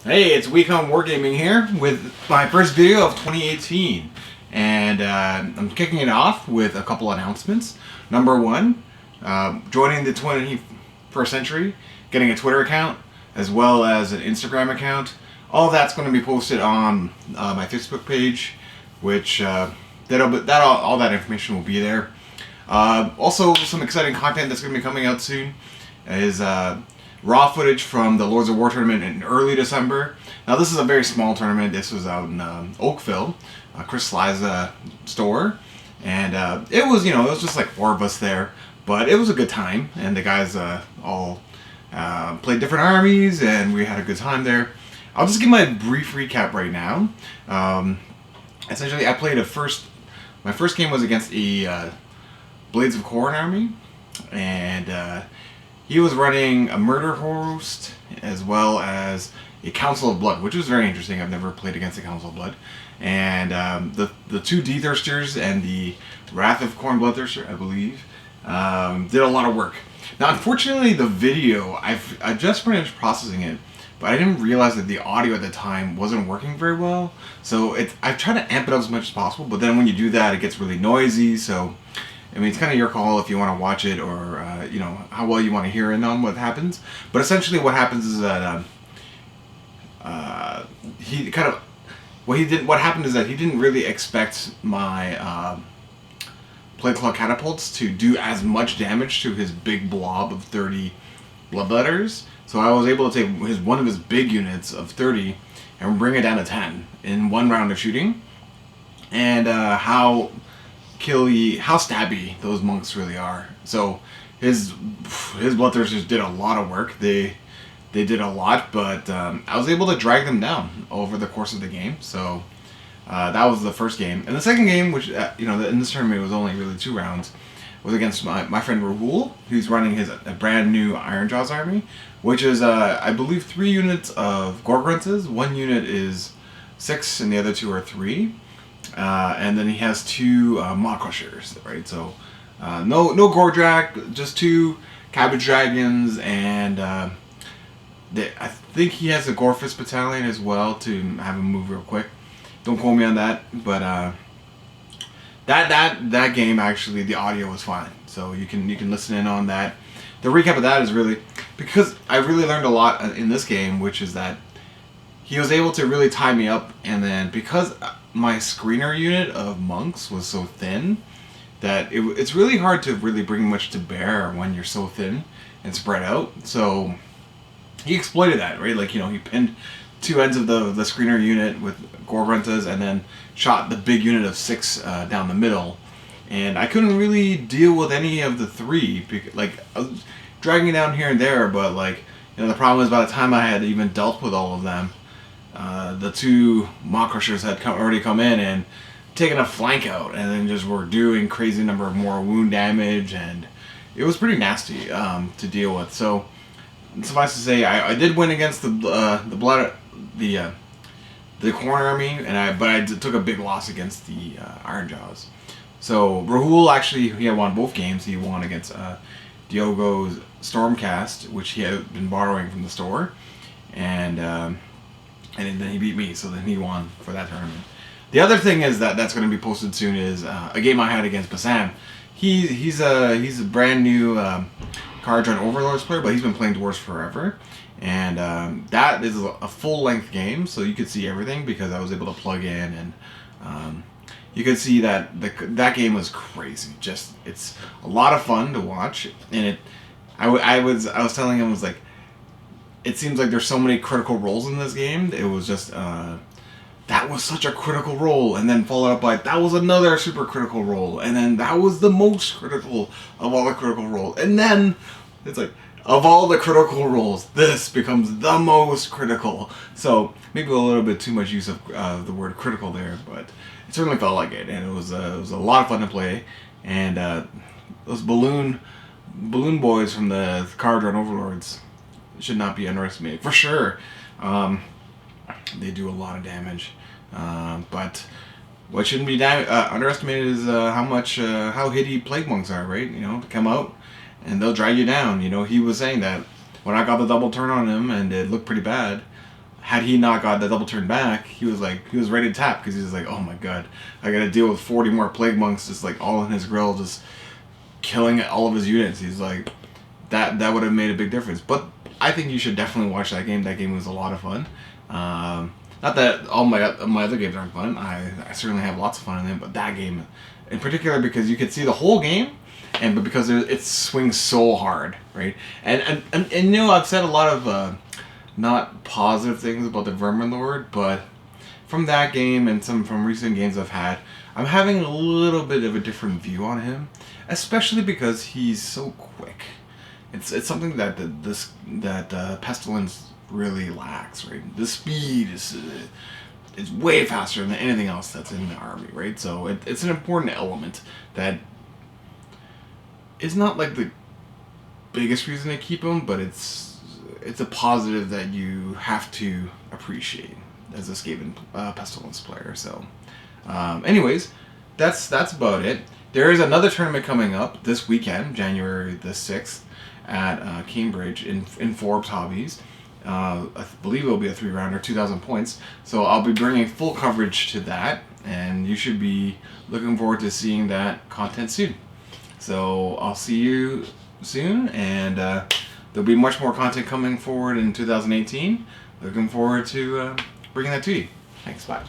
Hey, it's Weekend Wargaming here with my first video of 2018, and I'm kicking it off with a couple announcements. Number one, joining the 21st century, getting a Twitter account as well as an Instagram account. All that's going to be posted on my Facebook page, which all that information will be there. Also, some exciting content that's going to be coming out soon is raw footage from the Lords of War tournament in early December. Now, this is a very small tournament. This was out in Oakville, Chris Sly's store, and it was just like four of us there, but it was a good time, and the guys all played different armies, and we had a good time there. I'll just give my brief recap right now. Essentially, I played my first game was against a Blades of Khorne army, and he was running a murder host as well as a Council of Blood, which was very interesting. I've never played against a Council of Blood. And the two D-Thirsters and the Wrath of Khorne Bloodthirster, I believe, did a lot of work. Now, unfortunately, the video, I just finished processing it, but I didn't realize that the audio at the time wasn't working very well. So I've tried to amp it up as much as possible, but then when you do that, it gets really noisy. So I mean, it's kind of your call if you want to watch it or, how well you want to hear in on what happens. But essentially what happens is that what happened is that he didn't really expect my Plague Claw Catapults to do as much damage to his big blob of 30 Bloodletters. So I was able to take one of his big units of 30 and bring it down to 10 in one round of shooting. And how stabby those monks really are. So his Bloodthirsters did a lot of work. They did a lot, but I was able to drag them down over the course of the game. So that was the first game. And the second game, which in this tournament was only really 2 rounds, was against my friend Rahul, who's running a brand new Ironjaws army, which is I believe 3 units of Gorgrunts. 1 unit is 6 and the other 2 are 3. And then he has 2 Maw Crushers, right? So no Gordrak, just 2 Cabbage Dragons, and I think he has a Gorfist Battalion as well to have him move real quick. Don't quote me on that, but that game actually the audio was fine, so you can listen in on that. The recap of that is really because I really learned a lot in this game, which is that he was able to really tie me up, and then because my screener unit of monks was so thin that it's really hard to really bring much to bear when you're so thin and spread out. So he exploited that, right? Like, he pinned 2 ends of the screener unit with Gorgruntas and then shot the big unit of 6 down the middle. And I couldn't really deal with any of the 3. Like, I was dragging down here and there, but the problem is by the time I had even dealt with all of them, the 2 Maw Crushers had already come in and taken a flank out, and then just were doing crazy number of more wound damage, and it was pretty nasty to deal with. So suffice to say, I did win against the Khorne army, but I took a big loss against the Ironjaws. So Rahul actually he had won both games. He won against Diogo's Stormcast, which he had been borrowing from the store, and then he beat me, so then he won for that tournament. The other thing is that's going to be posted soon is a game I had against Bassam. He's a brand new Kharadron Overlords player, but he's been playing Dwarves forever. And that is a full-length game, so you could see everything because I was able to plug in, and you could see that that game was crazy. Just it's a lot of fun to watch, and I was telling him, I was like, it seems like there's so many critical roles in this game. It was just that was such a critical role, and then followed up by that was another super critical role, and then that was the most critical of all the critical roles, and then it's like of all the critical roles, this becomes the most critical. So maybe a little bit too much use of the word critical there, but it certainly felt like it, and it was a lot of fun to play, and those balloon boys from the Kharadron Overlords should not be underestimated for sure. They do a lot of damage, but what shouldn't be underestimated is how hitty plague monks are, right? They come out and they'll drag you down. He was saying that when I got the double turn on him and it looked pretty bad, had he not got the double turn back, he was ready to tap because he was like, oh my god, I got to deal with 40 more plague monks just like all in his grill, just killing all of his units. He's like, that would have made a big difference. But I think you should definitely watch that game. That game was a lot of fun. Not that all my other games aren't fun. I certainly have lots of fun in them, but that game in particular, because you could see the whole game, but because it swings so hard, right? And you know, I've said a lot of not positive things about the Vermin Lord, but from that game and some from recent games I've had, I'm having a little bit of a different view on him, especially because he's so quick. It's something that Pestilence really lacks, right? The speed is way faster than anything else that's in the army, right? So it's an important element that is not like the biggest reason to keep him, but it's a positive that you have to appreciate as a Skaven Pestilence player. So, anyways, that's about it. There is another tournament coming up this weekend, January the 6th, at Cambridge in Forbes Hobbies. I believe it will be a 3-rounder, 2,000 points. So I'll be bringing full coverage to that, and you should be looking forward to seeing that content soon. So I'll see you soon, and there'll be much more content coming forward in 2018. Looking forward to bringing that to you. Thanks, bye.